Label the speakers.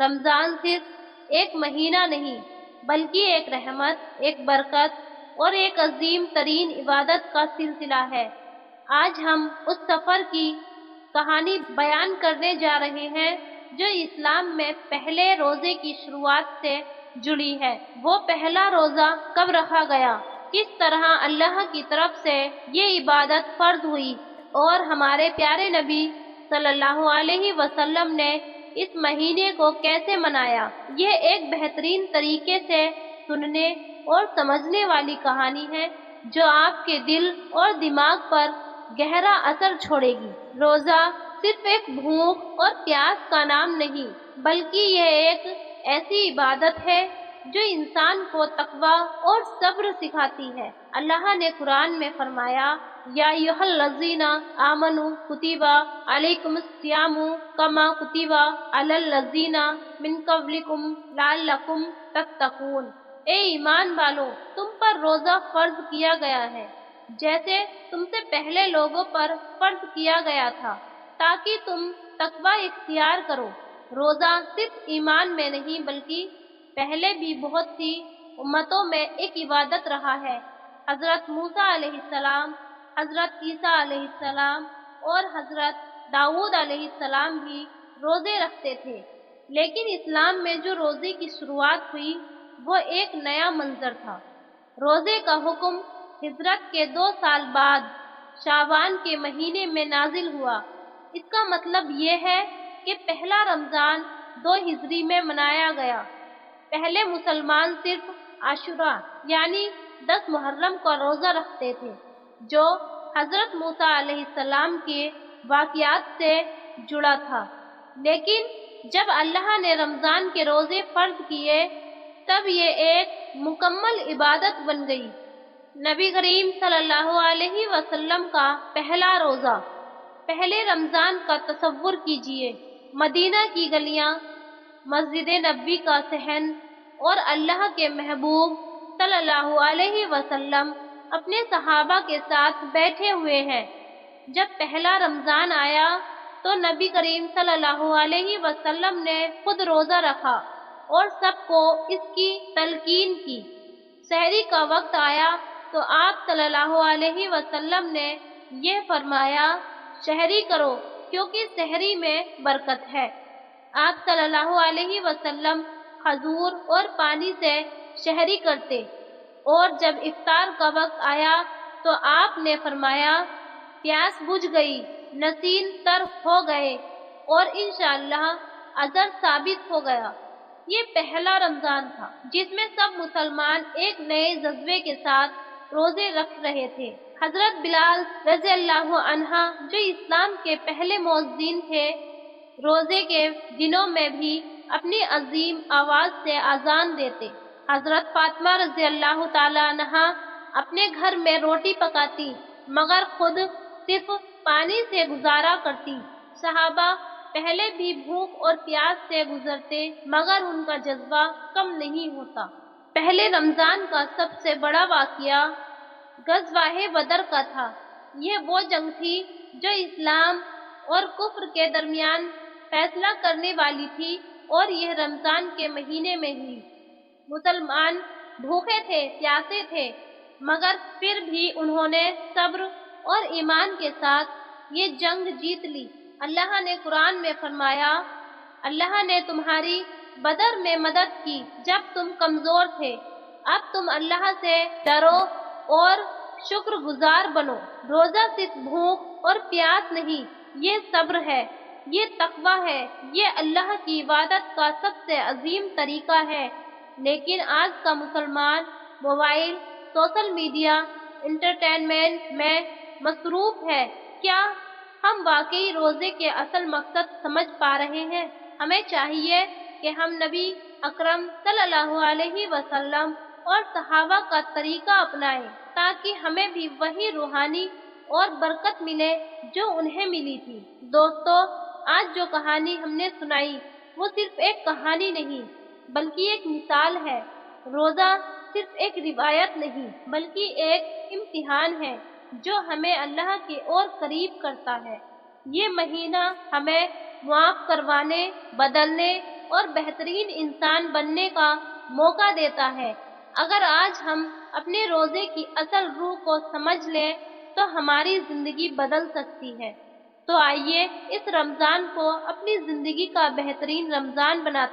Speaker 1: رمضان صرف ایک مہینہ نہیں بلکہ ایک رحمت، ایک برکت اور ایک عظیم ترین عبادت کا سلسلہ ہے۔ آج ہم اس سفر کی کہانی بیان کرنے جا رہے ہیں جو اسلام میں پہلے روزے کی شروعات سے جڑی ہے۔ وہ پہلا روزہ کب رکھا گیا، کس طرح اللہ کی طرف سے یہ عبادت فرض ہوئی اور ہمارے پیارے نبی صلی اللہ علیہ وسلم نے اس مہینے کو کیسے منایا، یہ ایک بہترین طریقے سے سننے اور سمجھنے والی کہانی ہے جو آپ کے دل اور دماغ پر گہرا اثر چھوڑے گی۔ روزہ صرف ایک بھوک اور پیاس کا نام نہیں بلکہ یہ ایک ایسی عبادت ہے جو انسان کو تقوی اور صبر سکھاتی ہے۔ اللہ نے قرآن میں فرمایا، یا ایھا الذین آمنوا کتب علیکم الصیام کما کتب علی الذین من قبلکم لعلکم تتقون۔ اے ایمان والو، تم پر روزہ فرض کیا گیا ہے جیسے تم سے پہلے لوگوں پر فرض کیا گیا تھا تاکہ تم تقوی اختیار کرو۔ روزہ صرف ایمان میں نہیں بلکہ پہلے بھی بہت سی امتوں میں ایک عبادت رہا ہے۔ حضرت موسیٰ علیہ السلام، حضرت عیسیٰ علیہ السلام اور حضرت داؤد علیہ السلام بھی روزے رکھتے تھے، لیکن اسلام میں جو روزے کی شروعات ہوئی وہ ایک نیا منظر تھا۔ روزے کا حکم ہجرت کے 2 سال بعد شعبان کے مہینے میں نازل ہوا۔ اس کا مطلب یہ ہے کہ پہلا رمضان 2 ہجری میں منایا گیا۔ پہلے مسلمان صرف عاشوراء یعنی 10 محرم کا روزہ رکھتے تھے جو حضرت موسیٰ علیہ السلام کے واقعات سے جڑا تھا، لیکن جب اللہ نے رمضان کے روزے فرض کیے تب یہ ایک مکمل عبادت بن گئی۔ نبی کریم صلی اللہ علیہ وسلم کا پہلا روزہ۔ پہلے رمضان کا تصور کیجئے، مدینہ کی گلیاں، مسجد نبوی کا صحن اور اللہ کے محبوب صلی اللہ علیہ وسلم اپنے صحابہ کے ساتھ بیٹھے ہوئے ہیں۔ جب پہلا رمضان آیا تو نبی کریم صلی اللہ علیہ وسلم نے خود روزہ رکھا اور سب کو اس کی تلقین کی۔ سحری کا وقت آیا تو آپ صلی اللہ علیہ وسلم نے یہ فرمایا، سحری کرو کیونکہ سحری میں برکت ہے۔ آپ صلی اللہ علیہ وسلم کھجور اور پانی سے سحری کرتے اور جب افطار کا وقت آیا تو آپ نے فرمایا، پیاس بجھ گئی، نسیم تر ہو گئے اور انشاءاللہ اجر ثابت ہو گیا۔ یہ پہلا رمضان تھا جس میں سب مسلمان ایک نئے جذبے کے ساتھ روزے رکھ رہے تھے۔ حضرت بلال رضی اللہ عنہ جو اسلام کے پہلے مؤذن تھے، روزے کے دنوں میں بھی اپنی عظیم آواز سے اذان دیتے۔ حضرت فاطمہ رضی اللہ تعالی عنہا اپنے گھر میں روٹی پکاتی مگر خود صرف پانی سے گزارا کرتی۔ صحابہ پہلے بھی بھوک اور پیاس سے گزرتے مگر ان کا جذبہ کم نہیں ہوتا۔ پہلے رمضان کا سب سے بڑا واقعہ غزوہ بدر کا تھا۔ یہ وہ جنگ تھی جو اسلام اور کفر کے درمیان فیصلہ کرنے والی تھی اور یہ رمضان کے مہینے میں ہوئی۔ مسلمان بھوکے تھے، پیاسے تھے، مگر پھر بھی انہوں نے صبر اور ایمان کے ساتھ یہ جنگ جیت لی۔ اللہ نے قرآن میں فرمایا، اللہ نے تمہاری بدر میں مدد کی جب تم کمزور تھے، اب تم اللہ سے ڈرو اور شکر گزار بنو۔ روزہ صرف بھوک اور پیاس نہیں، یہ صبر ہے، یہ تقوی ہے، یہ اللہ کی عبادت کا سب سے عظیم طریقہ ہے۔ لیکن آج کا مسلمان موبائل، سوشل میڈیا، انٹرٹینمنٹ میں مصروف ہے۔ کیا ہم واقعی روزے کے اصل مقصد سمجھ پا رہے ہیں؟ ہمیں چاہیے کہ ہم نبی اکرم صلی اللہ علیہ وسلم اور صحابہ کا طریقہ اپنائیں تاکہ ہمیں بھی وہی روحانی اور برکت ملے جو انہیں ملی تھی۔ دوستو، آج جو کہانی ہم نے سنائی وہ صرف ایک کہانی نہیں بلکہ ایک مثال ہے۔ روزہ صرف ایک روایت نہیں بلکہ ایک امتحان ہے جو ہمیں اللہ کے اور قریب کرتا ہے۔ یہ مہینہ ہمیں معاف کروانے، بدلنے اور بہترین انسان بننے کا موقع دیتا ہے۔ اگر آج ہم اپنے روزے کی اصل روح کو سمجھ لیں تو ہماری زندگی بدل سکتی ہے۔ تو آئیے اس رمضان کو اپنی زندگی کا بہترین رمضان بناتے